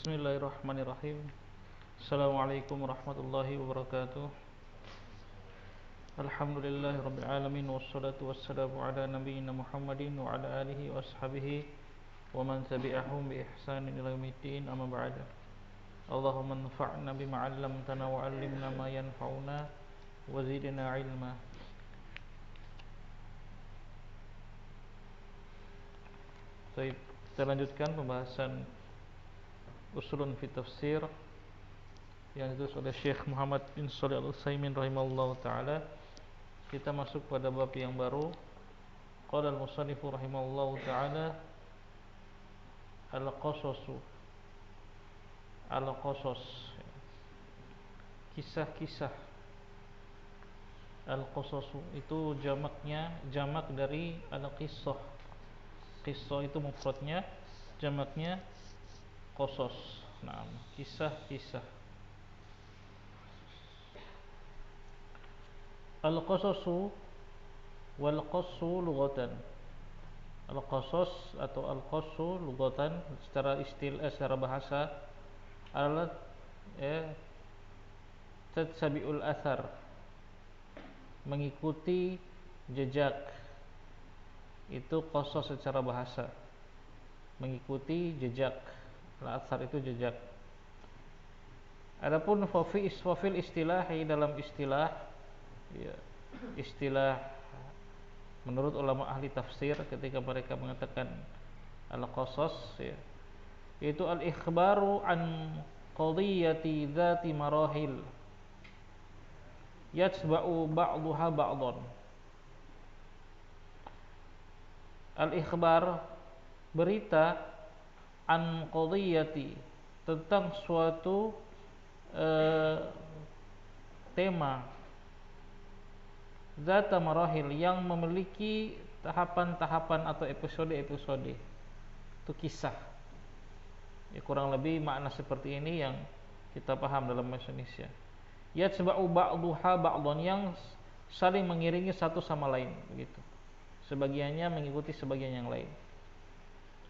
Bismillahirrahmanirrahim. Assalamualaikum warahmatullahi wabarakatuh. Alhamdulillahirabbil alamin wassalatu wassalamu ala nabiyyina Muhammadin wa ala alihi wa ashabihi wa man tabi'ahum bi ihsanin ila yaumiddin, amma ba'd. Allahumma anfa'na bima 'allamtana wa 'allimna ma yanfa'una wa zidna 'ilma. Baik, kita lanjutkan pembahasan Usulun fi Tafsir yang ditulis oleh Syekh Muhammad bin Shalih Al-Utsaimin rahimahullahu taala. Kita masuk pada bab yang baru. Qala al-musannif rahimahullahu taala, al-qasasu, al-qasas, kisah-kisah. Al-qasasu itu jamak dari al-qissah. Qissah itu mufradnya, jamaknya qasas. Nah, kisah-kisah. Al-qasasu wal qassu lughatan. Al-qasas atau al-qassu lughatan secara bahasa adalah tatsabiul athar, mengikuti jejak. Itu qasas secara bahasa, mengikuti jejak. Al-athar itu jejak. Adapun fil istilahi, dalam istilah, ya, istilah menurut ulama ahli tafsir ketika mereka mengatakan al-qasas, ya, itu al-ikhbaru an qadiyati dzati marahil yatba'u ba'daha ba'dan. Al-ikhbar, berita, an qadiyati, tentang suatu tema, zata marahil, yang memiliki tahapan-tahapan atau episode-episode. Itu kisah. Ya, kurang lebih makna seperti ini yang kita paham dalam bahasa Indonesia. Yatba'u ba'daha ba'dan, yang saling mengiringi satu sama lain, begitu. Sebagiannya mengikuti sebagian yang lain.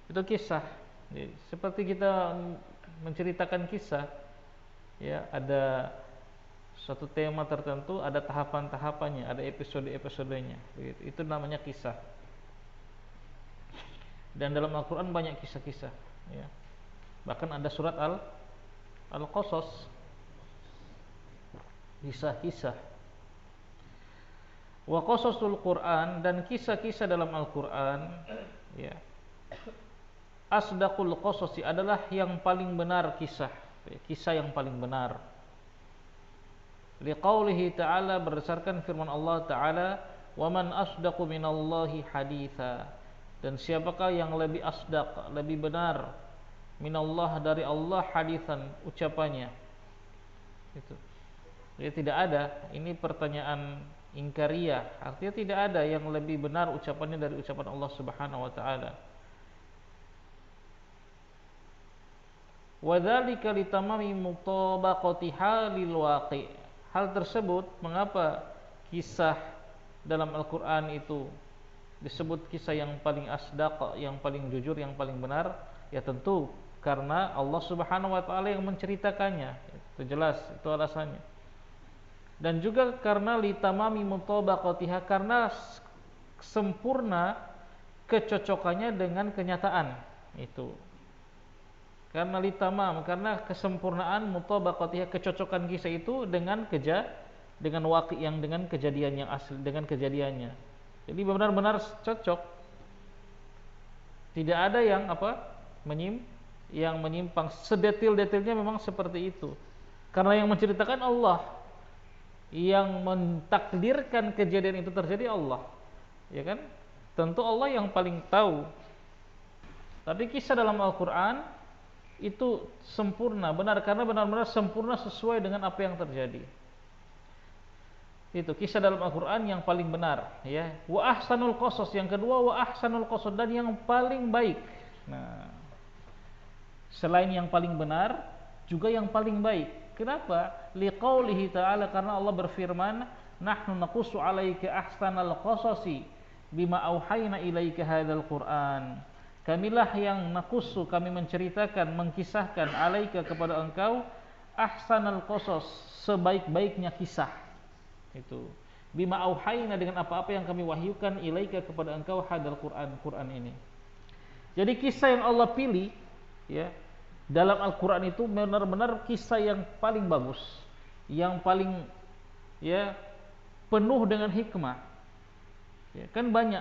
Itu kisah. Jadi, seperti kita menceritakan kisah, ya, ada suatu tema tertentu, ada tahapan-tahapannya, ada episode-episodenya, begitu. Itu namanya kisah. Dan dalam Al-Quran banyak kisah-kisah, ya. Bahkan ada surat Al-Qasas, kisah-kisah. Wa qasasul Quran, dan kisah-kisah dalam Al-Quran, ya, asdaqul qasasi, adalah yang paling benar kisah, kisah yang paling benar. Liqaulihi ta'ala, berdasarkan firman Allah ta'ala, wa man asdaqu minallahi haditha, dan siapakah yang lebih asdaq, lebih benar, minallah, dari Allah, hadithan, ucapannya. Itu. Jadi tidak ada, ini pertanyaan ingkariyah, artinya tidak ada yang lebih benar ucapannya dari ucapan Allah Subhanahu wa taala. Wa dzalika litamami mutabaqatiha lil waqi'. Hal tersebut, mengapa kisah dalam Al-Qur'an itu disebut kisah yang paling asdaq, yang paling jujur, yang paling benar? Ya tentu karena Allah Subhanahu wa taala yang menceritakannya. Itu jelas, itu alasannya. Dan juga karena litamami mutabaqatiha, karena sempurna kecocokannya dengan kenyataan. Itu karena litamam, karena kesempurnaan mutabaqatiha, kecocokan kisah itu dengan waqi', yang dengan kejadian yang asli, dengan kejadiannya. Jadi benar-benar cocok. Tidak ada yang yang menyimpang. Sedetil-detilnya memang seperti itu. Karena yang menceritakan Allah, yang mentakdirkan kejadian itu terjadi Allah, ya kan? Tentu Allah yang paling tahu. Tapi kisah dalam Al-Quran itu sempurna, benar, karena benar-benar sempurna sesuai dengan apa yang terjadi. Itu kisah dalam Al-Quran yang paling benar, ya. Wa ahsanul qasas, yang kedua, wa ahsanul qasas, dan yang paling baik. Nah, selain yang paling benar, juga yang paling baik. Kenapa? Liqaulihi ta'ala, karena Allah berfirman, nahnu naqussu 'alaika ahsanal qasasi bima auhayna ilaika hadzal Qur'an. Kamilah yang nakusu, kami menceritakan, mengkisahkan alaika kepada engkau ahsanal qasas, sebaik-baiknya kisah. Itu bima auhayna, dengan apa-apa yang kami wahyukan ilaika kepada engkau hadal Quran ini. Jadi kisah yang Allah pilih ya dalam Al-Quran itu benar-benar kisah yang paling bagus, yang paling ya penuh dengan hikmah. Ya, kan banyak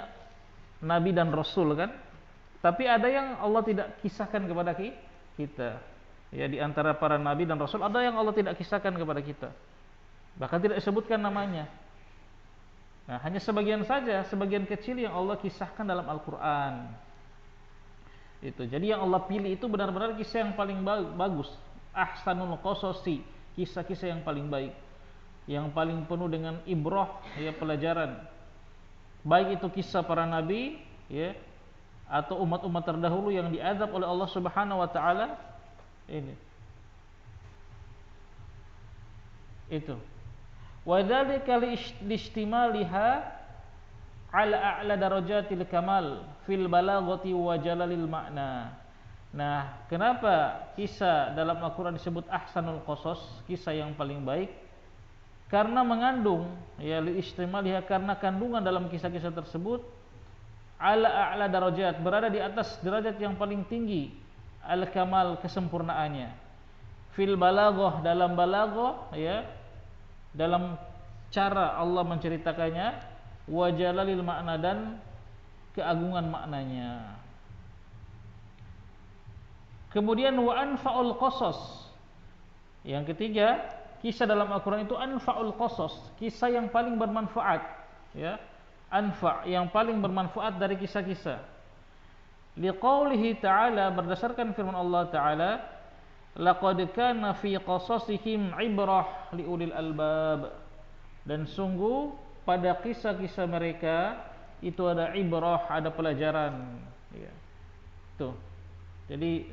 nabi dan rasul kan, tapi ada yang Allah tidak kisahkan kepada kita. Ya, di antara para nabi dan rasul ada yang Allah tidak kisahkan kepada kita, bahkan tidak disebutkan namanya. Nah, hanya sebagian saja, sebagian kecil yang Allah kisahkan dalam Al-Quran. Itu. Jadi yang Allah pilih itu benar-benar kisah yang paling bagus. Ahsanul qasasi, kisah-kisah yang paling baik, yang paling penuh dengan ibrah, ya, pelajaran. Baik itu kisah para nabi, ya, atau umat-umat terdahulu yang diazab oleh Allah Subhanahu wa taala. Ini. Itu. Wa dzalika listimaliha ala a'la darajatil kamal fil balaghati wa jalalil makna. Nah, kenapa kisah dalam Al-Quran disebut ahsanul qasas, kisah yang paling baik? Karena mengandung, ya, liistimaliha, karena kandungan dalam kisah-kisah tersebut ala a'la darajat, berada di atas derajat yang paling tinggi, al kamal, kesempurnaannya. Fil balaghah, dalam balaghah, ya, dalam cara Allah menceritakannya, wa jalalil makna, dan keagungan maknanya. Kemudian wa anfa'ul qasas, yang ketiga, kisah dalam Al-Quran itu anfa'ul qasas, kisah yang paling bermanfaat, ya, anfa', yang paling bermanfaat dari kisah-kisah. Liqaulihi ta'ala, berdasarkan firman Allah Ta'ala, laqad kana fi qasasihim ibrah liulil albab, dan sungguh pada kisah-kisah mereka itu ada ibrah, ada pelajaran, ya. Tuh. Jadi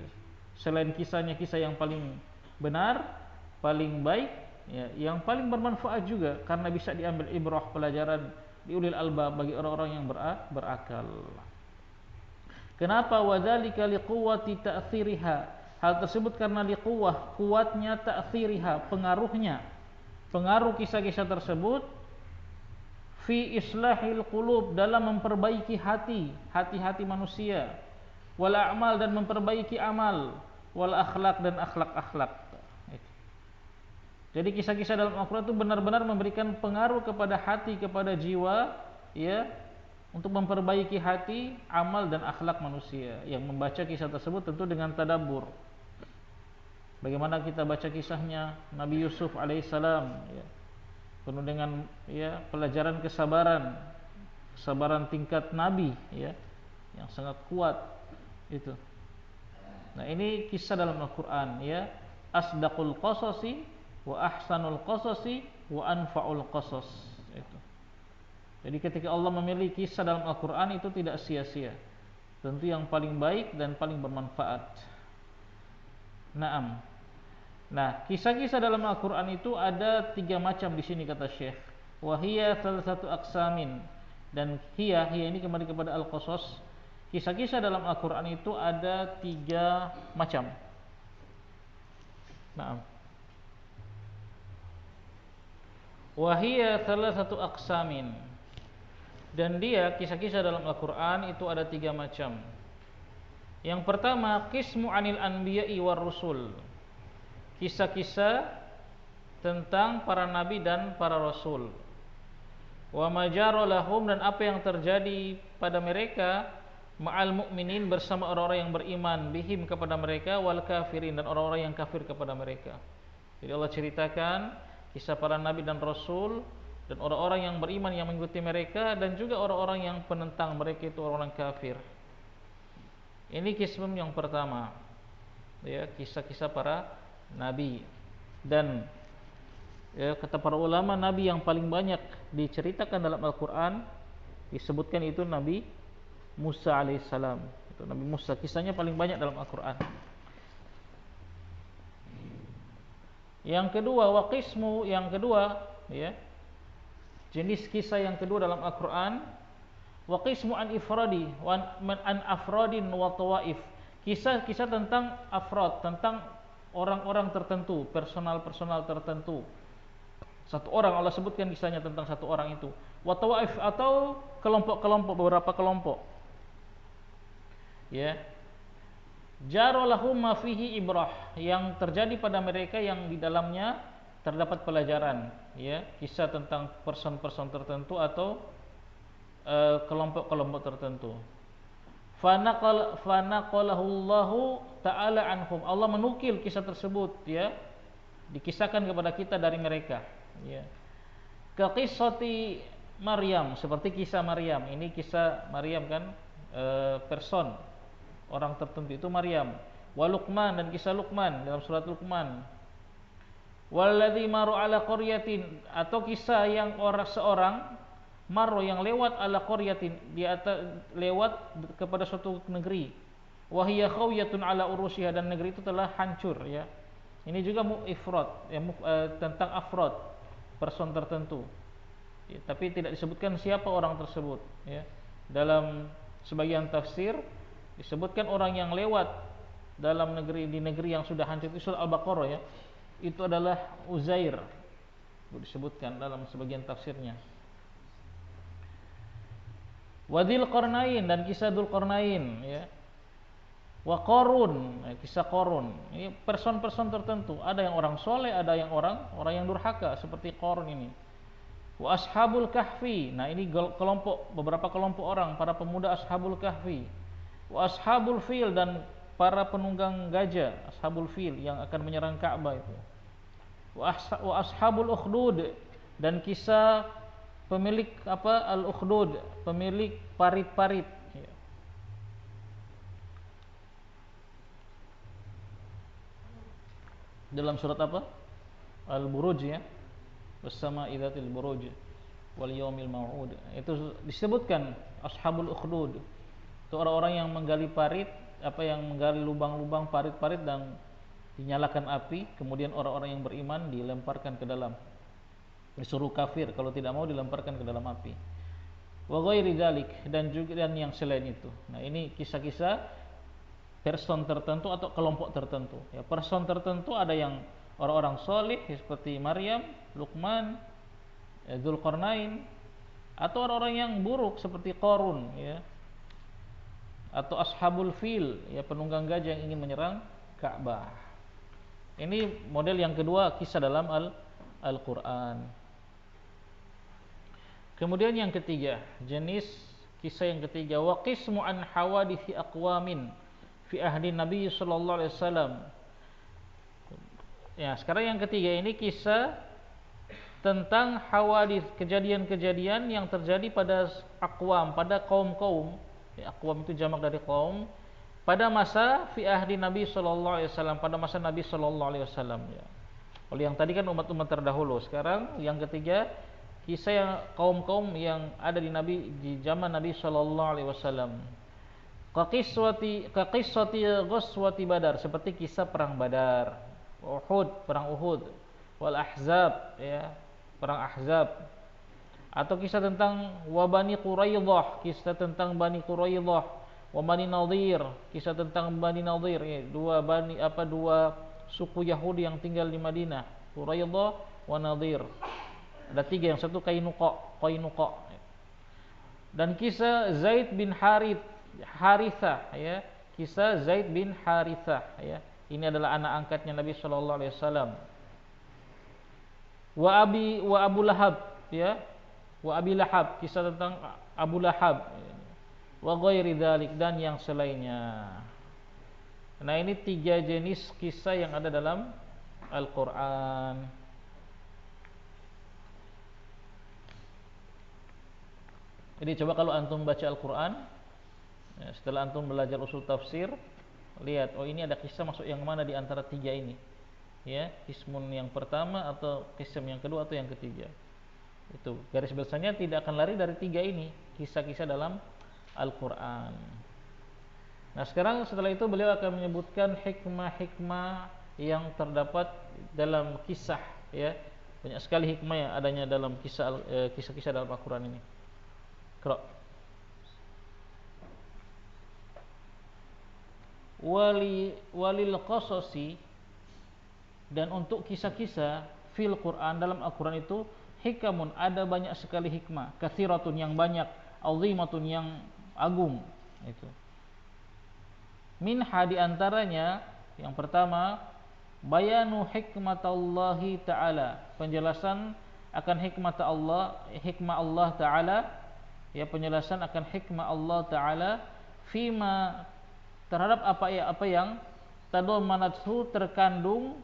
selain kisahnya kisah yang paling benar, paling baik, ya, yang paling bermanfaat juga karena bisa diambil ibrah, pelajaran diulil albab, bagi orang-orang yang berakal. Kenapa? Wadzalika liquwwati ta'thiriha, hal tersebut karena liquwwah, kuatnya, ta'thiriha, pengaruhnya, pengaruh kisah-kisah tersebut fi islahil qulub, dalam memperbaiki hati-hati manusia, wal a'mal, dan memperbaiki amal, wal akhlak, dan akhlak-akhlak. Jadi kisah-kisah dalam Al-Quran itu benar-benar memberikan pengaruh kepada hati, kepada jiwa, ya, untuk memperbaiki hati, amal, dan akhlak manusia. Yang membaca kisah tersebut tentu dengan tadabbur. Bagaimana kita baca kisahnya Nabi Yusuf alaihissalam, ya, penuh dengan, ya, pelajaran kesabaran tingkat Nabi, ya, yang sangat kuat itu. Nah, ini kisah dalam Al-Quran, ya, asdaqul qasasi wa ahsanul qasasi wa anfa'ul qasas. Itu. Jadi ketika Allah memilih kisah dalam Al-Quran itu tidak sia-sia, tentu yang paling baik dan paling bermanfaat. Naam. Nah, kisah-kisah dalam Al-Quran itu ada 3 macam di sini kata Syekh. Wahia salah satu aksamin, dan hiya ini kembali kepada al-qasas. Kisah-kisah dalam Al-Quran itu ada 3 macam. Naam. Wahia salah satu aksamin, dan dia kisah-kisah dalam Al-Quran itu ada 3 macam. Yang pertama, qismu anil anbiya'i war rusul, kisah-kisah tentang para nabi dan para rasul. Wa majara lahum, dan apa yang terjadi pada mereka, ma'al mu'minin, bersama orang-orang yang beriman, bihim, kepada mereka, wal kafirin, dan orang-orang yang kafir kepada mereka. Jadi Allah ceritakan kisah para nabi dan rasul, dan orang-orang yang beriman yang mengikuti mereka, dan juga orang-orang yang penentang mereka, itu orang-orang kafir. Ini kisah yang pertama, ya, kisah-kisah para nabi. Dan, ya, kata para ulama, nabi yang paling banyak diceritakan dalam Al-Quran disebutkan itu Nabi Musa alaihissalam. Itu Nabi Musa, kisahnya paling banyak dalam Al-Quran. Yang kedua, yang kedua, ya, jenis kisah yang kedua dalam Al-Quran, Wa qismu an ifradi wa an afradin wa tawaif. Kisah-kisah tentang afrad, tentang orang-orang tertentu, personal-personal tertentu. Satu orang Allah sebutkan kisahnya tentang satu orang itu. Wa tawaif atau kelompok-kelompok, beberapa kelompok. Ya. Jaralahum ma fihi ibrah, yang terjadi pada mereka yang di dalamnya terdapat pelajaran, ya, kisah tentang person-person tertentu atau kelompok-kelompok tertentu. Fanaqalahu Allahu ta'ala anhum. Allah menukil kisah tersebut, ya, dikisahkan kepada kita dari mereka, ya. Ka qissati Maryam, seperti kisah Maryam. Ini kisah Maryam kan, person orang tertentu itu Maryam. Wa Luqman, dan kisah Luqman dalam surat Luqman. Walladzi maru ala qaryatin, atau kisah yang seorang maru yang lewat ala qaryatin, di atas lewat kepada suatu negeri. Wa hiya khawiyatun ala urushiha, dan negeri itu telah hancur, ya. Ini juga ifrad, ya, tentang afrad, person tertentu. Ya, tapi tidak disebutkan siapa orang tersebut, ya. Dalam sebagian tafsir disebutkan orang yang lewat dalam negeri, di negeri yang sudah hancur, itu surah Al-Baqarah, ya. Itu adalah Uzair. Itu disebutkan dalam sebagian tafsirnya. Wa Dzulqarnain, dan kisah Dzulqarnain, ya. Wa Qarun, kisah Qarun. Ini person-person tertentu, ada yang orang soleh, ada yang orang yang durhaka seperti Qarun ini. Wa Ashabul Kahfi. Nah, ini kelompok, beberapa kelompok orang, para pemuda Ashabul Kahfi. Wa Ashabul Fil, dan para penunggang gajah, Ashabul Fil yang akan menyerang Ka'bah itu. Wa Ashabul Ukhdud, dan kisah pemilik al-Ukhdud, pemilik parit-parit, ya. Dalam surat apa? Al-Buruj, ya. Was-sama'i dzatil buruj wal yaumil mau'ud. Itu disebutkan Ashabul Ukhdud. Itu orang-orang yang menggali parit, yang menggali lubang-lubang parit-parit dan dinyalakan api, kemudian orang-orang yang beriman dilemparkan ke dalam, disuruh kafir, kalau tidak mau dilemparkan ke dalam api. Wa ghairi dzalik, dan yang selain itu. Nah, ini kisah-kisah person tertentu atau kelompok tertentu, ya. Person tertentu ada yang orang-orang soleh seperti Maryam, Luqman, Dzulqarnain, atau orang-orang yang buruk seperti Qarun, ya. Atau Ashabul Fil, ya, penunggang gajah yang ingin menyerang Ka'bah. Ini model yang kedua, kisah dalam Al-Quran. Kemudian yang ketiga, jenis kisah yang ketiga, wa qismu an hawadithi aqwamin fi ahdi Nabi sallallahu alaihi wasallam. Ya, sekarang yang ketiga ini kisah tentang hawadith, kejadian-kejadian yang terjadi pada aqwam, pada kaum-kaum. Ya, aqwam itu jamak dari kaum, pada masa fi ahdi Nabi sallallahu alaihi wasallam, pada masa Nabi sallallahu alaihi wasallam, ya. Oleh yang tadi kan umat-umat terdahulu, sekarang yang ketiga kisah yang kaum-kaum yang ada di zaman Nabi sallallahu alaihi wasallam. Ka qissati ghazwati Badar, seperti kisah perang Badar, Uhud, perang Uhud, wal Ahzab, ya, perang Ahzab. Atau kisah tentang wa Bani Quraidah, kisah tentang Bani Quraidah, wa Bani Nadir, kisah tentang Bani Nadir, ya, dua suku Yahudi yang tinggal di Madinah, Quraidah wa Nadir. Ada tiga, yang satu Qainuqa. Dan kisah Zaid bin Harithah, ya, kisah Zaid bin Harithah, ya. Ini adalah anak angkatnya Nabi sallallahu alaihi wasallam. Wa Abu Lahab, ya. Wa Abi Lahab, kisah tentang Abu Lahab. Wa ghairi dzalik, dan yang selainnya. Nah, ini tiga jenis kisah yang ada dalam Al-Quran. Jadi coba kalau antum baca Al-Quran, ya, setelah antum belajar usul tafsir, lihat, oh ini ada kisah masuk yang mana di antara tiga ini, ya, kismun yang pertama atau kism yang kedua atau yang ketiga. Itu garis besarnya tidak akan lari dari tiga ini, kisah-kisah dalam Al-Quran. Nah, sekarang setelah itu beliau akan menyebutkan hikmah-hikmah yang terdapat dalam kisah, ya. Banyak sekali hikmah yang adanya dalam kisah-kisah dalam Al-Quran ini. Qra. walil qasasi, dan untuk kisah-kisah fil Quran, dalam Al-Quran itu hikamun, ada banyak sekali hikmah, katsiratun yang banyak, azimatun yang agung. Itu minha, di antaranya yang pertama, bayanu hikmatallahi ta'ala, penjelasan akan hikmah Allah ta'ala, ya, penjelasan akan hikmah Allah ta'ala fima, terhadap apa yang tadammanathu, terkandung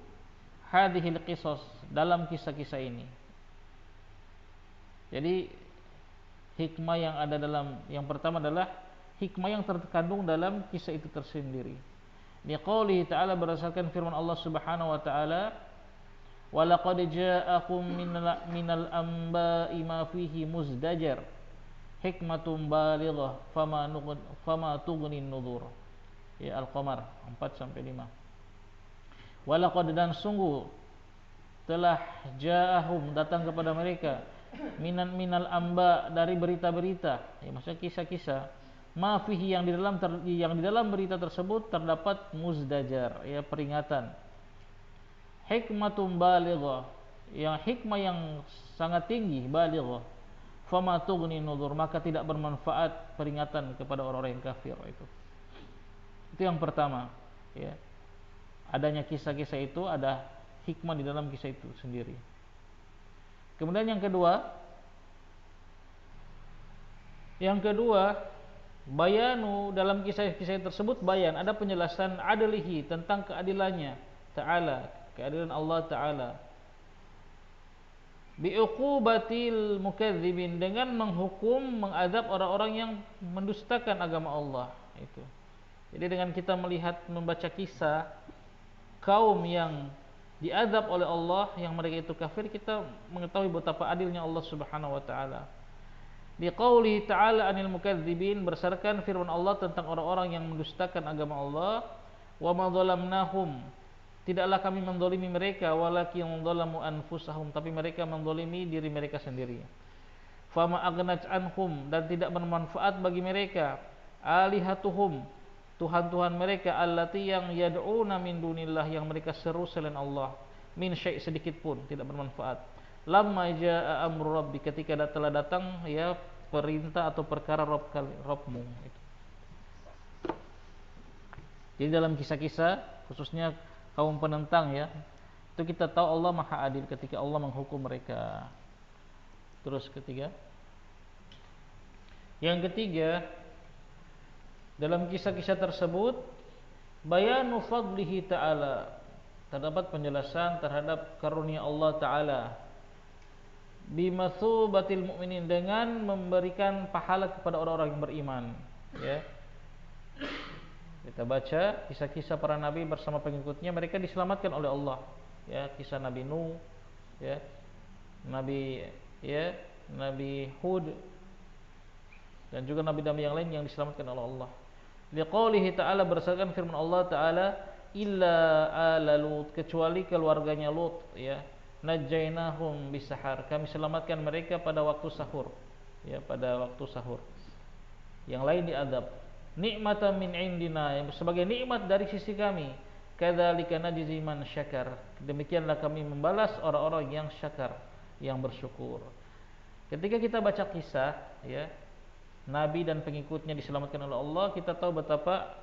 hadhil qisas, dalam kisah-kisah ini. Jadi hikmah yang ada dalam, yang pertama adalah hikmah yang terkandung dalam kisah itu tersendiri. Liqaulihi ta'ala, berdasarkan firman Allah Subhanahu wa ta'ala, walaqad ja'akum minal anba'i ma fihi muzdajar hikmatum balighah fama tughnin nudhur. Ya, Al-Qamar 4 sampai 5. Walaqad, dan sungguh telah ja'ahum, datang kepada mereka, minal amba, dari berita-berita, ya, maksudnya kisah-kisah, ma fihi, yang di dalam berita tersebut terdapat muzdajar, ya, peringatan, hikmatum balighah, yang hikmah yang sangat tinggi, balighah, fama tughni nudhur, maka tidak bermanfaat peringatan kepada orang-orang yang kafir. Itu yang pertama, ya. Adanya kisah-kisah itu, ada hikmah di dalam kisah itu sendiri. Kemudian yang kedua, bayanu, dalam kisah-kisah tersebut bayan, ada penjelasan adlihi, tentang keadilannya ta'ala, keadilan Allah ta'ala, biuqubatil mukadzibin, dengan menghukum, mengadab orang-orang yang mendustakan agama Allah. Itu. Jadi dengan kita melihat, membaca kisah kaum yang diadab oleh Allah, yang mereka itu kafir, kita mengetahui betapa adilnya Allah Subhanahu wa taala. Di qauli ta'ala anil mukadzibin, berdasarkan firman Allah tentang orang-orang yang mendustakan agama Allah, wa ma dzalamnahum, tidaklah kami menzalimi mereka, walakin dzalamu anfusahum, tapi mereka menzalimi diri mereka sendiri. Fama aghnat anhum, dan tidak bermanfaat bagi mereka, alihatuhum, Tuhan-Tuhan mereka, allati, yang yad'una min dunillah, yang mereka seru selain Allah, min syai', sedikit pun tidak bermanfaat. Lamma jaa amru rabbi, ketika telah datang, ya, perintah atau perkara Rabbmu. Jadi dalam kisah-kisah, khususnya kaum penentang, ya, itu kita tahu Allah Maha Adil ketika Allah menghukum mereka. Terus yang ketiga, dalam kisah-kisah tersebut bayanu fadlihi ta'ala, terdapat penjelasan terhadap karunia Allah ta'ala, bimatsubatil mu'minin, dengan memberikan pahala kepada orang-orang yang beriman, ya. Kita baca kisah-kisah para nabi bersama pengikutnya, mereka diselamatkan oleh Allah, ya, kisah Nabi Nuh, ya, Nabi Hud, dan juga nabi-nabi yang lain yang diselamatkan oleh Allah. Liqaulihi ta'ala, berdasarkan firman Allah ta'ala, illa ala Lut, kecuali keluarganya Lut, ya, najainahum bisahar, kami selamatkan mereka pada waktu sahur, ya, pada waktu sahur. Yang lain diadab. Nikmatan min indina, yang sebagai nikmat dari sisi kami. Kadzalika najzi man syakar, demikianlah kami membalas orang-orang yang syakar, yang bersyukur. Ketika kita baca kisah, ya, Nabi dan pengikutnya diselamatkan oleh Allah, kita tahu betapa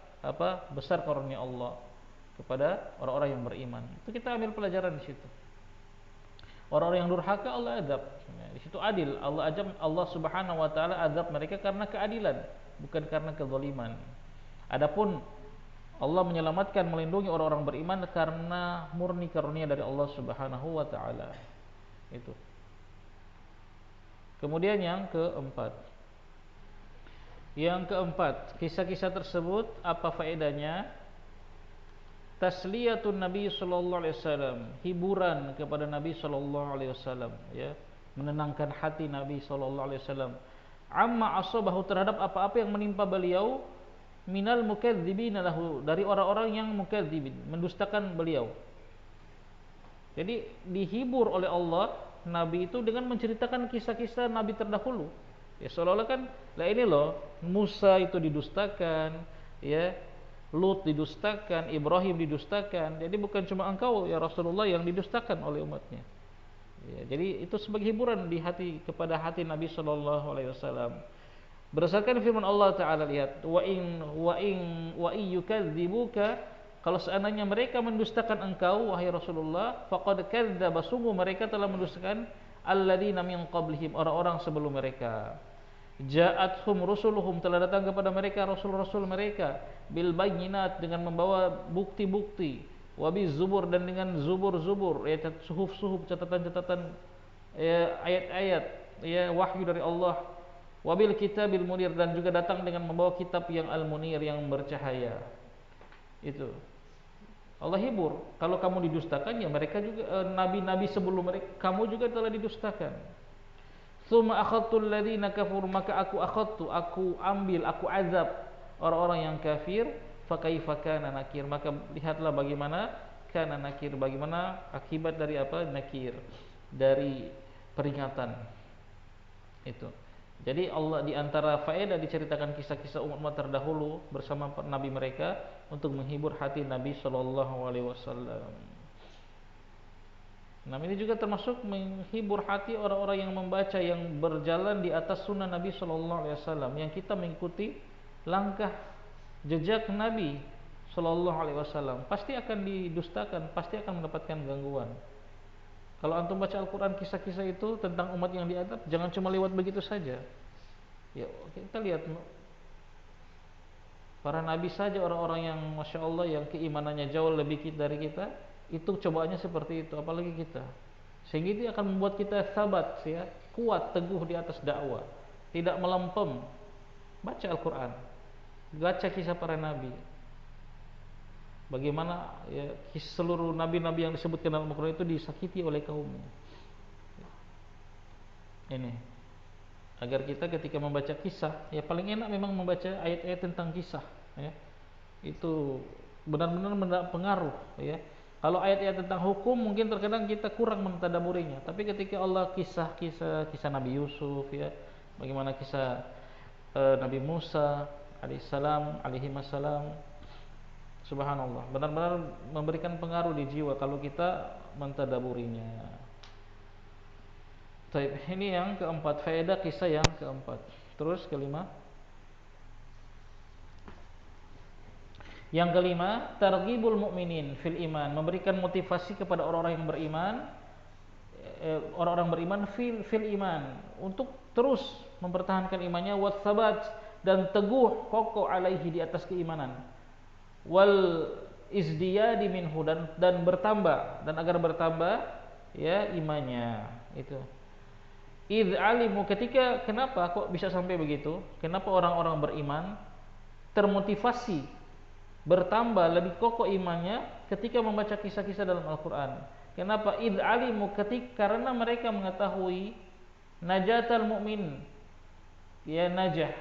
besar karunia Allah kepada orang-orang yang beriman. Itu kita ambil pelajaran di situ. Orang-orang yang durhaka Allah adab. Di situ adil. Allah Subhanahu wa taala adab mereka karena keadilan, bukan karena kezaliman. Adapun Allah menyelamatkan, melindungi orang-orang beriman karena murni karunia dari Allah Subhanahu wa taala. Itu. Kemudian yang keempat, kisah-kisah tersebut apa faedahnya? Tasliyatun Nabi sallallahu alaihi wasallam, hiburan kepada Nabi sallallahu alaihi wasallam, ya, menenangkan hati Nabi sallallahu alaihi wasallam, amma asabahu, terhadap apa-apa yang menimpa beliau, minal mukadzibin lahu, dari orang-orang yang mukadzibin, mendustakan beliau. Jadi dihibur oleh Allah Nabi itu dengan menceritakan kisah-kisah Nabi terdahulu. Ya, seolah-olah kan, lah ini loh, Musa itu didustakan, ya, Lut didustakan, Ibrahim didustakan. Jadi bukan cuma engkau ya Rasulullah yang didustakan oleh umatnya. Ya, jadi itu sebagai hiburan di hati kepada hati Nabi Shallallahu Alaihi Wasallam. Berdasarkan firman Allah Taala, lihat, wa in yukadzibuka, kalau seandainya mereka mendustakan engkau wahai Rasulullah, faqad kadzdzaba, sungguh mereka telah mendustakan alladzina min qablihim, orang-orang sebelum mereka. Ja'athum rusuluhum, telah datang kepada mereka rasul-rasul mereka, bil bayyinat, dengan membawa bukti-bukti, wabiz zubur, dan dengan zubur-zubur, ya, suhuf-suhuf, catatan-catatan, ya, ayat-ayat, ya, wahyu dari Allah, wabil kitabil munir, dan juga datang dengan membawa kitab yang al-munir, yang bercahaya. Itu Allah hibur. Kalau kamu didustakan, ya mereka juga, nabi-nabi sebelum mereka, kamu juga telah didustakan. Tsumma akhadtul ladzina kafaru, maka aku ambil, aku azab orang-orang yang kafir. Fa kaifa kana nakir, maka lihatlah bagaimana kana nakir, bagaimana akibat dari apa? Nakir, dari peringatan. Itu. Jadi Allah, di antara faedah diceritakan kisah-kisah umat terdahulu bersama nabi mereka untuk menghibur hati Nabi sallallahu alaihi wasallam. Nah, ini juga termasuk menghibur hati orang-orang yang membaca, yang berjalan di atas sunnah Nabi Sallallahu Alaihi Wasallam, yang kita mengikuti langkah jejak Nabi Sallallahu Alaihi Wasallam. Pasti akan didustakan, pasti akan mendapatkan gangguan. Kalau antum baca Al-Quran, kisah-kisah itu tentang umat yang diadab, jangan cuma lewat begitu saja. Ya, kita lihat para nabi saja, orang-orang yang masya Allah, yang keimanannya jauh lebih dari kita, itu cobaannya seperti itu, apalagi kita. Sehingga itu akan membuat kita sabat, ya, kuat, teguh di atas dakwah, tidak melempem. Baca Al-Quran, baca kisah para nabi, bagaimana, ya, seluruh nabi-nabi yang disebutkan dalam Al-Quran itu disakiti oleh kaumnya. Ini agar kita ketika membaca kisah, ya paling enak memang membaca ayat-ayat tentang kisah, ya. Itu benar-benar pengaruh, ya. Kalau ayat-ayat tentang hukum mungkin terkadang kita kurang mentadaburinya, tapi ketika Allah kisah Nabi Yusuf, ya, bagaimana kisah Nabi Musa alaihi salam, subhanallah, benar-benar memberikan pengaruh di jiwa kalau kita mentadaburinya. Baik, ini yang keempat, faedah kisah yang keempat. Terus kelima. Yang kelima, targhibul mu'minin fil iman, memberikan motivasi kepada orang-orang yang beriman, fil iman, untuk terus mempertahankan imannya, wassabat, dan teguh kokoh alaihi, di atas keimanan, wal izdiyadi minhu, dan bertambah, dan agar bertambah, ya, imannya. Itu idz alimu, kenapa kok bisa sampai begitu? Kenapa orang-orang beriman termotivasi bertambah lebih kokoh imannya ketika membaca kisah-kisah dalam Al-Quran? Kenapa? Idz alimu, karena mereka mengetahui najatal mu'min, ya, najah,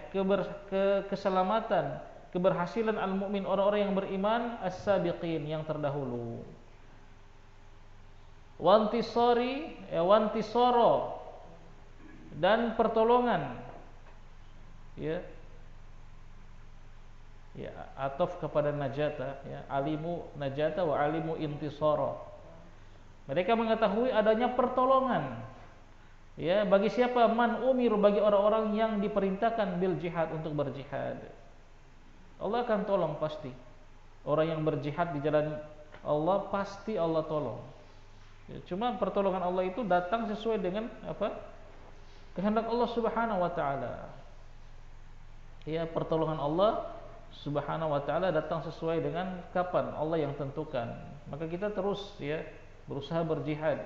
keselamatan, keberhasilan al-mu'min, orang-orang yang beriman, as-sabiqin, yang terdahulu, wantisoro, dan pertolongan, ya, ya, ataf kepada najata, ya, alimu najata wa alimu intisara. Mereka mengetahui adanya pertolongan, ya, bagi siapa? Man umir, bagi orang-orang yang diperintahkan bil jihad, untuk berjihad. Allah akan tolong pasti. Orang yang berjihad di jalan Allah pasti Allah tolong. Ya, cuma pertolongan Allah itu datang sesuai dengan apa? Kehendak Allah Subhanahu wa taala. Ya, pertolongan Allah Subhanahu wa taala datang sesuai dengan kapan Allah yang tentukan. Maka kita terus, ya, berusaha berjihad.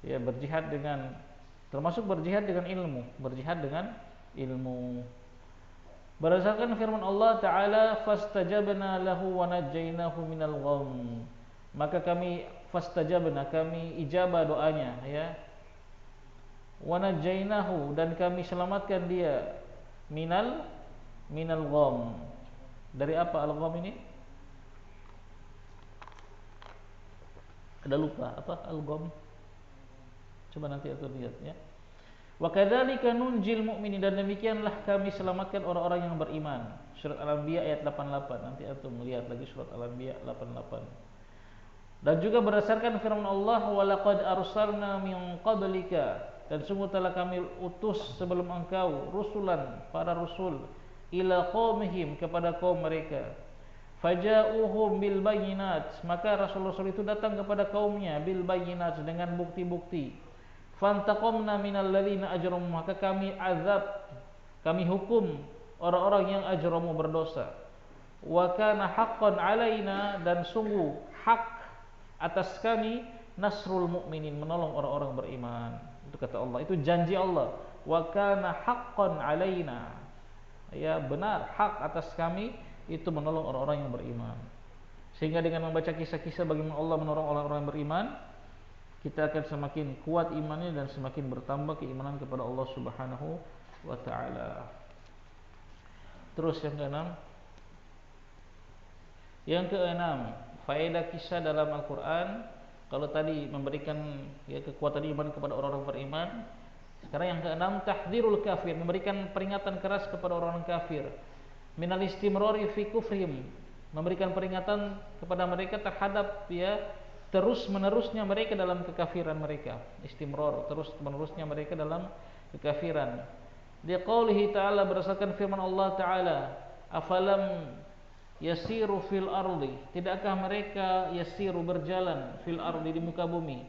Ya, berjihad dengan, termasuk berjihad dengan ilmu, Berdasarkan firman Allah taala, fastajabna lahu wa najjaynahu minal gham. Maka kami ijabah doanya, ya. Wa najjaynahu, dan kami selamatkan dia, minal gham. Dari apa al-gham ini? Ada lupa apa al-gham? Coba nanti aku lihat, ya. Wa kadzalika nunjil mu'minin, dan demikianlah kami selamatkan orang-orang yang beriman. Surat Al-Anbiya ayat 88. Nanti antum melihat lagi surat Al-Anbiya 88. Dan juga berdasarkan firman Allah, wa laqad arsalna min qablika, dan sungguh telah kami utus sebelum engkau rusulan, para rasul, ila qaumihim, kepada kaum mereka. Faja'uhum bil bayyinat, maka rasul-rasul itu datang kepada kaumnya bil bayyinat, dengan bukti-bukti. Fantaqamna minal ladzina ajramu, maka kami azab, kami hukum orang-orang yang ajramu, berdosa. Wa kana haqqan alaina, dan sungguh hak atas kami, nasrul mu'minin, menolong orang-orang beriman. Itu kata Allah, itu janji Allah. Wa kana haqqan alaina, ya benar, hak atas kami itu menolong orang-orang yang beriman. Sehingga dengan membaca kisah-kisah bagaimana Allah menolong orang-orang yang beriman, kita akan semakin kuat imannya dan semakin bertambah keimanan kepada Allah Subhanahu wa taala. Terus yang keenam. Yang keenam, faedah kisah dalam Al-Qur'an. Kalau tadi memberikan kekuatan iman kepada orang-orang beriman, sekarang yang keenam, tahdzirul kafir, memberikan peringatan keras kepada orang-orang kafir. Minal istimrari fi kufrihim, memberikan peringatan kepada mereka terhadap terus menerusnya mereka dalam kekafiran mereka. Istimrar, terus menerusnya mereka dalam kekafiran. Di qaulihi ta'ala, berdasarkan firman Allah Ta'ala, afalam yasiru fil ardi, tidakkah mereka yasiru, berjalan, fil ardi, di muka bumi,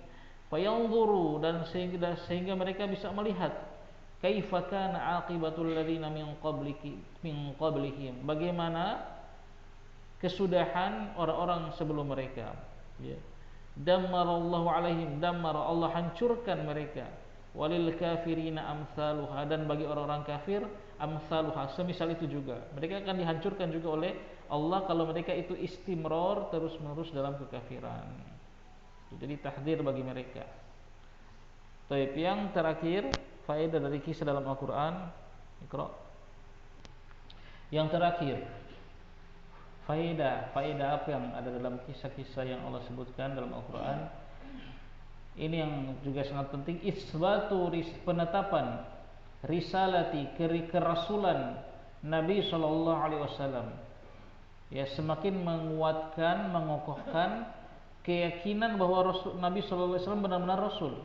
fayanzuru, dan sehingga mereka bisa melihat, kaifa kana aqibatul ladzina min qablihim, bagaimana kesudahan orang-orang sebelum mereka. Dammarallahu alaihim, dammara, Allah hancurkan mereka. Walil kafirina amsaluha, dan bagi orang-orang kafir, amsaluha, semisal itu juga. Mereka akan dihancurkan juga oleh Allah kalau mereka itu istimrar, terus-menerus dalam kekafiran. Jadi tahdzir bagi mereka. Baik, yang terakhir, faedah dari kisah dalam Al-Qur'an. Iqra. Yang terakhir, faedah apa yang ada dalam kisah-kisah yang Allah sebutkan dalam Al-Quran. Ini yang juga sangat penting, isbatu, penetapan risalati, kerasulan Nabi SAW. Ya, semakin menguatkan, mengokohkan keyakinan bahwa Nabi SAW benar-benar Rasul.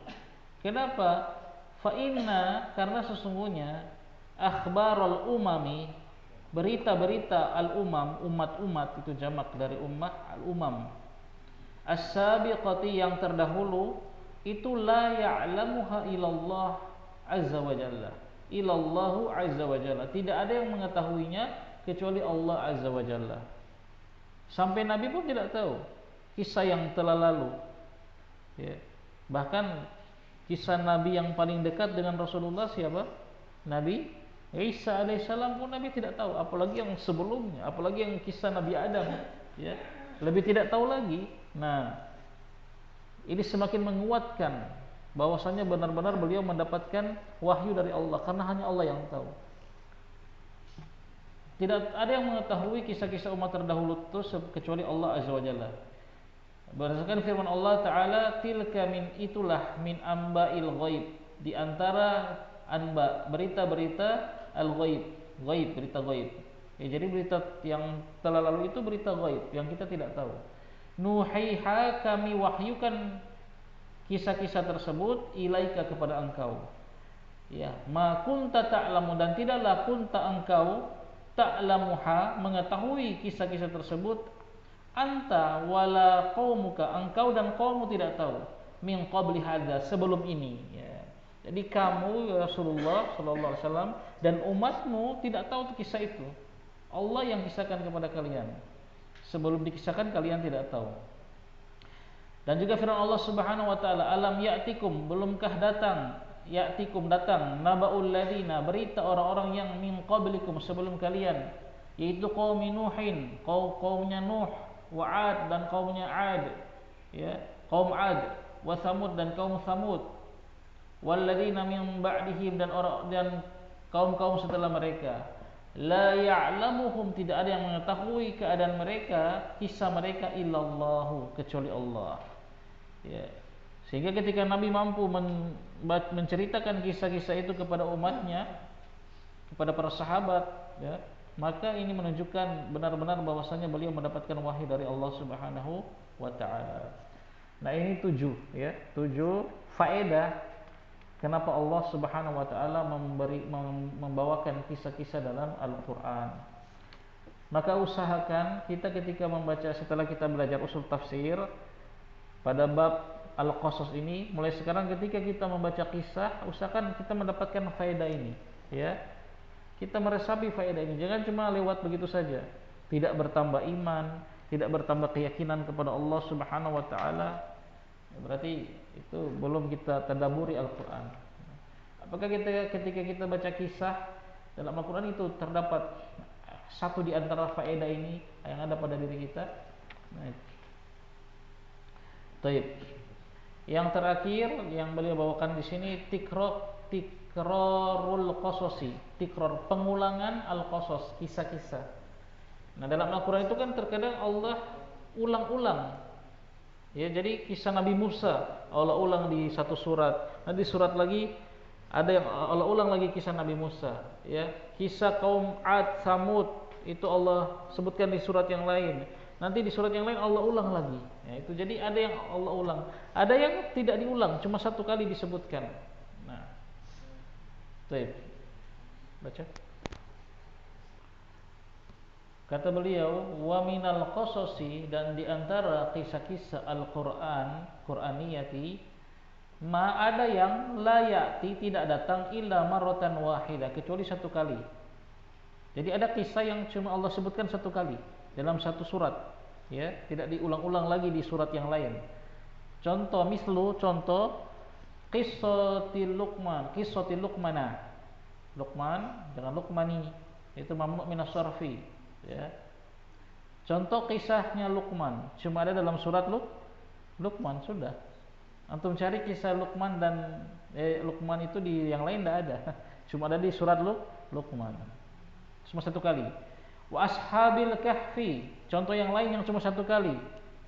Kenapa? Fa'inna, karena sesungguhnya akhbarul umami, berita-berita al-umam, umat-umat, itu jamak dari ummah, al-umam, as-sabiqati, yang terdahulu, itu la ya'lamuha illallah azza wa jalla, ilallahu azza wa jalla, tidak ada yang mengetahuinya kecuali Allah azza wa jalla. Sampai Nabi pun tidak tahu kisah yang telah lalu. Bahkan kisah Nabi yang paling dekat dengan Rasulullah siapa? Nabi Isa alaihissalam pun Nabi tidak tahu, apalagi yang sebelumnya, apalagi yang kisah Nabi Adam, lebih tidak tahu lagi. Nah, ini semakin menguatkan bahwasanya benar-benar beliau mendapatkan wahyu dari Allah, karena hanya Allah yang tahu. Tidak ada yang mengetahui kisah-kisah umat terdahulu itu kecuali Allah azza wa jalla. Berdasarkan firman Allah Ta'ala, tilka min, itulah, min amba'il ghaib, di antara anba, berita-berita al-ghaib, ghaib, berita ghaib. Jadi berita yang telah lalu itu berita ghaib yang kita tidak tahu. Nuhiha, kami wahyukan kisah-kisah tersebut, ilaika, kepada engkau. Ma kunta ta'lamu, dan tidaklah kunta engkau, ta'lamuha, mengetahui kisah-kisah tersebut, anta wala qaumuka, engkau dan kaummu tidak tahu, min qabli hadza, sebelum ini. Jadi kamu ya Rasulullah sallallahu alaihi wasallam dan umatmu tidak tahu kisah itu. Allah yang kisahkan kepada kalian. Sebelum dikisahkan kalian tidak tahu. Dan juga firman Allah Subhanahu wa taala, alam ya'tikum, belumkah datang, ya'tikum, datang, nabaul ladzina, berita orang-orang yang min qablikum, sebelum kalian, yaitu qaum Nuhin, kaumnya Nuh, wa 'ad, dan kaumnya 'ad, kaum 'ad, wa Tsamud, dan kaum Tsamud, walladzina min ba'dihim, dan kaum-kaum setelah mereka, la ya'lamuhum, tidak ada yang mengetahui keadaan mereka, kisah mereka, illallahu, kecuali Allah. Sehingga ketika Nabi mampu menceritakan kisah-kisah itu kepada umatnya, kepada para sahabat, ya, maka ini menunjukkan benar-benar bahwasanya beliau mendapatkan wahyu dari Allah Subhanahu wa taala. Nah, ini 7 ya, 7 faedah kenapa Allah Subhanahu wa taala membawakan kisah-kisah dalam Al-Qur'an. Maka usahakan kita ketika membaca, setelah kita belajar usul tafsir pada bab Al-Qasas ini, mulai sekarang ketika kita membaca kisah, usahakan kita mendapatkan faedah ini, ya. Kita meresapi faedah ini, jangan cuma lewat begitu saja. Tidak bertambah iman, tidak bertambah keyakinan kepada Allah Subhanahu wa taala. Berarti itu belum kita tadabburi Al-Qur'an. Apakah ketika kita baca kisah dalam Al-Qur'an itu terdapat satu di antara faedah ini yang ada pada diri kita? Nah, taib. Yang terakhir yang beliau bawakan di sini tikrarul qasasi, tikrar, pengulangan al-qasas, kisah-kisah. Nah, dalam Al-Qur'an itu kan terkadang Allah ulang-ulang. Ya, jadi kisah Nabi Musa Allah ulang di satu surat, nanti surat lagi ada yang Allah ulang lagi kisah Nabi Musa, ya. Kisah kaum Ad, Samud itu Allah sebutkan di surat yang lain. Nanti di surat yang lain Allah ulang lagi. Ya, itu jadi ada yang Allah ulang, ada yang tidak diulang, cuma satu kali disebutkan. Nah, baik. Baca. Kata beliau, wa minal qasasi, dan di antara kisah-kisah Al-Qur'an, Qur'aniyati, ma ada yang la ya'ti, tidak datang illa marratan wahidah, kecuali satu kali. Jadi ada kisah yang cuma Allah sebutkan satu kali dalam satu surat, ya, tidak diulang-ulang lagi di surat yang lain. Contoh contoh qissatil Luqmana. Luqman dengan Luqmani itu mamnu minas sarfi, ya. Contoh kisahnya Luqman cuma ada dalam surat Luqman, sudah. Antum cari kisah Luqman dan Luqman itu di yang lain tidak ada. Cuma ada di surat Luqman. Cuma satu kali. Wa ashabil kahfi, contoh yang lain yang cuma satu kali.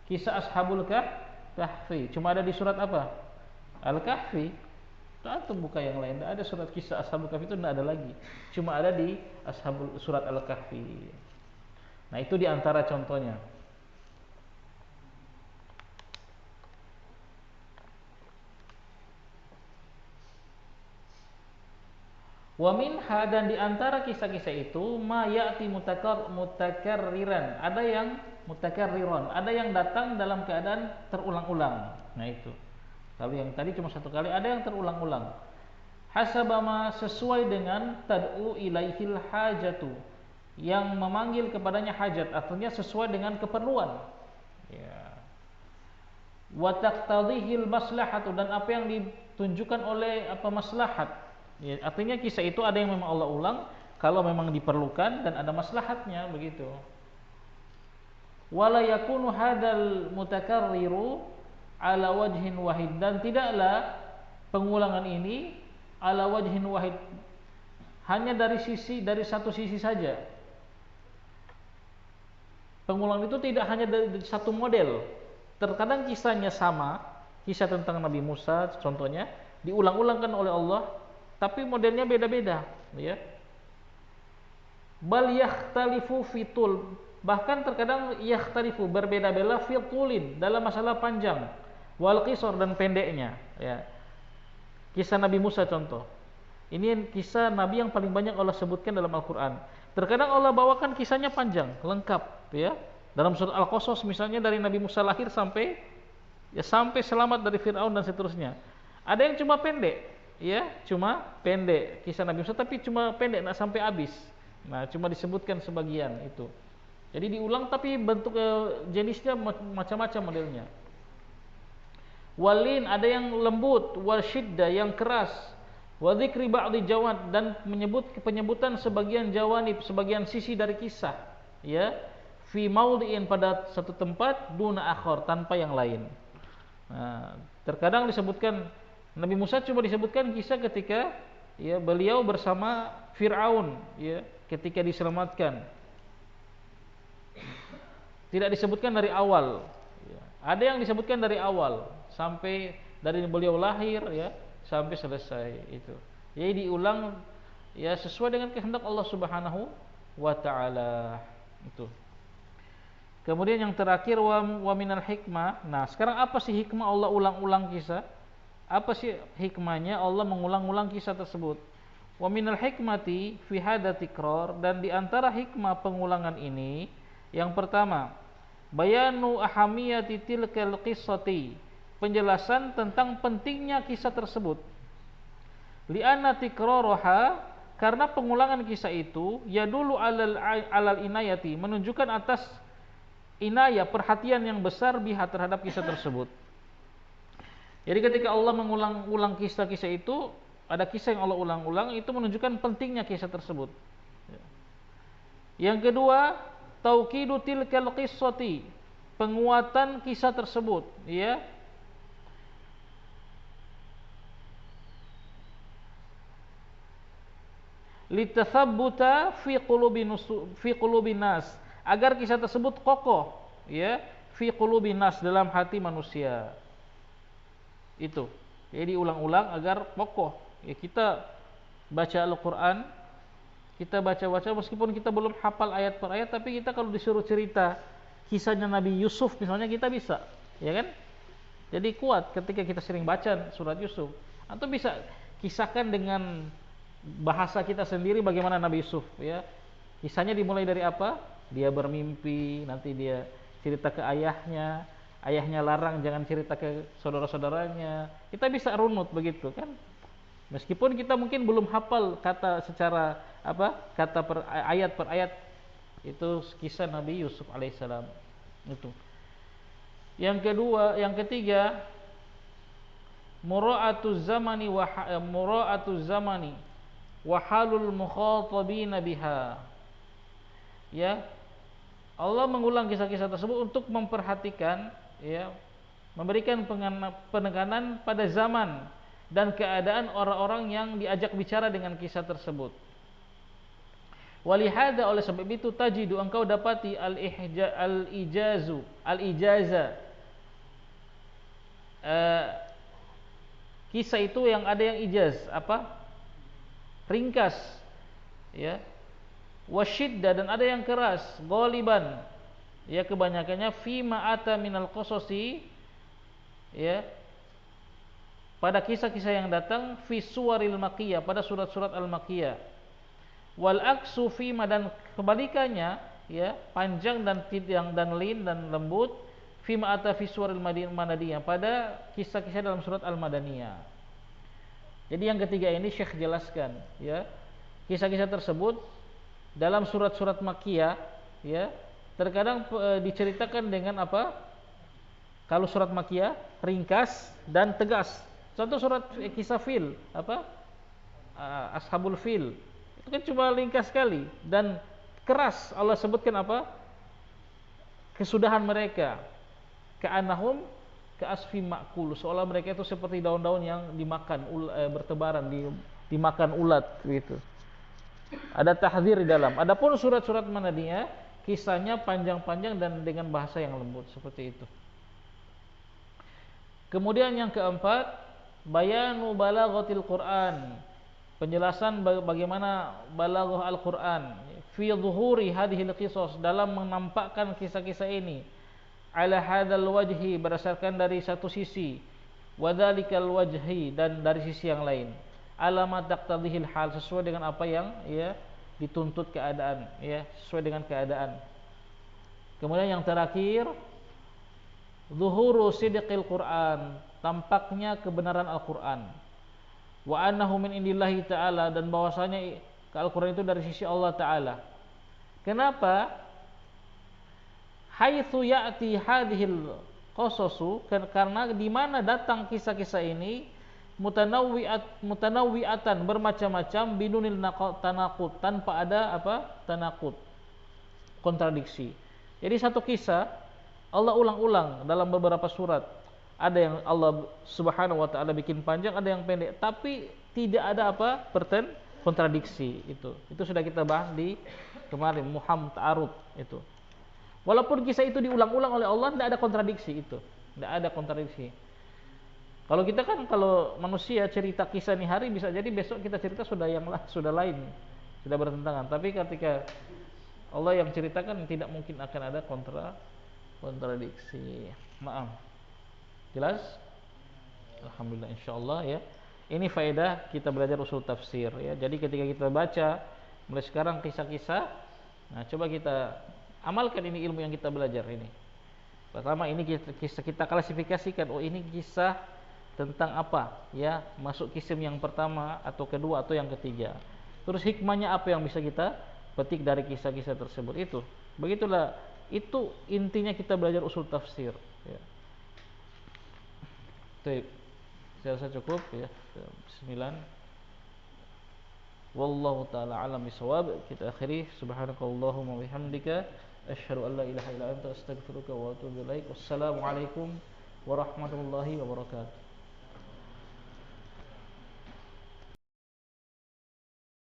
Kisah ashabul kahfi cuma ada di surat apa? Al-Kahfi. Antum buka yang lain, tidak ada surat kisah ashabul kahfi, itu tidak ada lagi. Cuma ada di surat Al-Kahfi. Nah, itu di antara contohnya. Wa minha, dan di antara kisah-kisah itu ma ya'ti mutakarriran, ada yang mutakarriran, ada yang datang dalam keadaan terulang-ulang. Nah, itu. Kalau yang tadi cuma satu kali, ada yang terulang-ulang. Hasabama, sesuai dengan tad'u ilaihil hajatu, yang memanggil kepadanya hajat, artinya sesuai dengan keperluan. Ya. Wa taqtadhihil maslahatu, dan apa yang ditunjukkan oleh apa maslahat. Ya, artinya kisah itu ada yang memang Allah ulang kalau memang diperlukan dan ada maslahatnya, begitu. Wala yakunu hadzal mutakarriru ala wajhin wahid, dan tidaklah pengulangan ini ala wajhin wahid, hanya dari satu sisi saja. Pengulangan itu tidak hanya dari satu model. Terkadang kisahnya sama, kisah tentang Nabi Musa contohnya diulang-ulangkan oleh Allah, tapi modelnya beda-beda, ya. Bal yakhtalifu fitul, bahkan terkadang yakhtalifu, berbeda-beda fitulin, dalam masalah panjang, wal qisar, dan pendeknya, ya. Kisah Nabi Musa contoh. Ini kisah Nabi yang paling banyak Allah sebutkan dalam Al-Qur'an. Terkadang Allah bawakan kisahnya panjang, lengkap, ya. Dalam surat Al-Qasas misalnya dari Nabi Musa lahir sampai selamat dari Firaun dan seterusnya. Ada yang cuma pendek, ya, cuma pendek kisah Nabi Musa, tapi cuma pendek, nak sampai habis. Nah, cuma disebutkan sebagian itu. Jadi diulang, tapi bentuk jenisnya macam-macam modelnya. Walin, ada yang lembut, wal syiddah, yang keras, wa dzikri ba'dhi jawad, dan penyebutan sebagian jawanib, sebagian sisi dari kisah, ya, fi maudhi'in, pada satu tempat, duna akhar, tanpa yang lain. Nah, terkadang disebutkan Nabi Musa cuma disebutkan kisah ketika, ya, beliau bersama Fir'aun, ya, ketika diselamatkan. Tidak disebutkan dari awal, ya. Ada yang disebutkan dari awal sampai dari beliau lahir ya sampai selesai itu. Jadi diulang ya sesuai dengan kehendak Allah Subhanahu wa taala itu. Kemudian yang terakhir wa minal hikmah. Nah, sekarang apa sih hikmah Allah ulang-ulang kisah? Apa sih hikmahnya Allah mengulang-ulang kisah tersebut? Wa minal hikmati fi hadza tikrar, dan di antara hikmah pengulangan ini yang pertama, bayanu ahamiyati tilkal qissati, penjelasan tentang pentingnya kisah tersebut. Li'anna tikraraha, karena pengulangan kisah itu yadulu alal inayati, menunjukkan atas inayah, perhatian yang besar biha, terhadap kisah tersebut. Jadi ketika Allah mengulang-ulang kisah-kisah itu, ada kisah yang Allah ulang-ulang, itu menunjukkan pentingnya kisah tersebut. Yang kedua, tauqidu tilkal qissati, penguatan kisah tersebut, ya. Litathabbuta fi qulubin nas, agar kisah tersebut kokoh ya fi qulubin nas, dalam hati manusia. Itu. Jadi ulang-ulang agar kokoh. Ya, kita baca Al-Qur'an, kita baca-baca meskipun kita belum hafal ayat per ayat, tapi kita kalau disuruh cerita kisahnya Nabi Yusuf misalnya, kita bisa, ya kan? Jadi kuat ketika kita sering baca surat Yusuf. Atau bisa kisahkan dengan bahasa kita sendiri bagaimana Nabi Yusuf ya. Kisahnya dimulai dari apa? Dia bermimpi, nanti dia cerita ke ayahnya, ayahnya larang jangan cerita ke saudara-saudaranya. Kita bisa runut begitu kan? Meskipun kita mungkin belum hafal kata secara kata per ayat itu kisah Nabi Yusuf alaihissalam itu. Yang kedua, yang ketiga, mura'atu zamani wa halul mukhatabina biha. Ya. Allah mengulang kisah-kisah tersebut untuk memperhatikan ya, memberikan penekanan pada zaman dan keadaan orang-orang yang diajak bicara dengan kisah tersebut. Walihada, oleh sebab itu, tajidu, engkau dapati al-ijaza kisah itu yang ada yang ijaz, ringkas ya, wasyidda, dan ada yang keras, ghaliban ya, kebanyakannya fi ma'ata minal qasasi ya, pada kisah-kisah yang datang fi suwaril makkiyah, pada surat-surat al-makkiyah. Wal aksu fi ma, dan kebalikannya ya, panjang dan tidang dan lin dan lembut fi ma'ata fi suwaril madaniyah, pada kisah-kisah dalam surat al-madaniyah. Jadi yang ketiga ini Syekh jelaskan ya, kisah-kisah tersebut dalam surat-surat makkiyah ya, terkadang diceritakan dengan kalau surat makkiyah ringkas dan tegas. Contoh surat kisah fil, Ashabul Fil, itu kan cuma ringkas sekali dan keras. Allah sebutkan kesudahan mereka, ka'annahum ka'asfim ma'kul, seolah mereka itu seperti daun-daun yang dimakan bertebaran, dimakan ulat gitu. Ada tahdzir di dalam. Adapun surat-surat Madaniyah, kisahnya panjang-panjang dan dengan bahasa yang lembut seperti itu. Kemudian yang keempat, bayanu balaghatil Quran, penjelasan bagaimana balaghah Al-Quran fi dhuhuri hadhil qisas, dalam menampakkan kisah-kisah ini, ala hadzal wajhi, berdasarkan dari satu sisi, wa dzalikal wajhi, dan dari sisi yang lain, alamat taqtadhil hal, sesuai dengan apa yang ya dituntut keadaan ya, sesuai dengan keadaan. Kemudian yang terakhir, zuhuru sidqil Quran, tampaknya kebenaran Al-Quran, wa annahu min indillahi ta'ala, dan bahwasanya Al-Quran itu dari sisi Allah Ta'ala. Kenapa? Haitsu ya'ti hadhil qasasu, karena di mana datang kisah-kisah ini mutanawwi'atan, bermacam-macam, bidunil tanaqud, tanpa ada tanaqud, kontradiksi. Jadi satu kisah Allah ulang-ulang dalam beberapa surat. Ada yang Allah Subhanahu wa taala bikin panjang, ada yang pendek, tapi tidak ada kontradiksi itu. Itu sudah kita bahas di kemarin Muhammad Ta'arud itu. Walaupun kisah itu diulang-ulang oleh Allah, tidak ada kontradiksi itu. Tidak ada kontradiksi. Kalau kita kan, kalau manusia cerita kisah nih hari, bisa jadi besok kita cerita sudah lain, sudah bertentangan. Tapi ketika Allah yang ceritakan, tidak mungkin akan ada kontradiksi. Maaf. Jelas? Alhamdulillah, insyaallah ya. Ini faedah kita belajar usul tafsir ya. Jadi ketika kita baca mulai sekarang kisah-kisah, nah coba kita amalkan ini ilmu yang kita belajar ini. Pertama, ini kisah kita klasifikasikan, oh ini kisah tentang apa ya, masuk kisim yang pertama atau kedua atau yang ketiga. Terus hikmahnya apa yang bisa kita petik dari kisah-kisah tersebut. Begitulah, itu intinya kita belajar usul tafsir ya. Baik, saya rasa cukup ya. Bismillah. Wallahu taala alam bisawab. Kita akhiri, subhanakallahumma wa bihamdika asyhadu an la ilaha illa anta astaghfiruka wa atubu ilaik. Wassalamualaikum warahmatullahi wabarakatuh.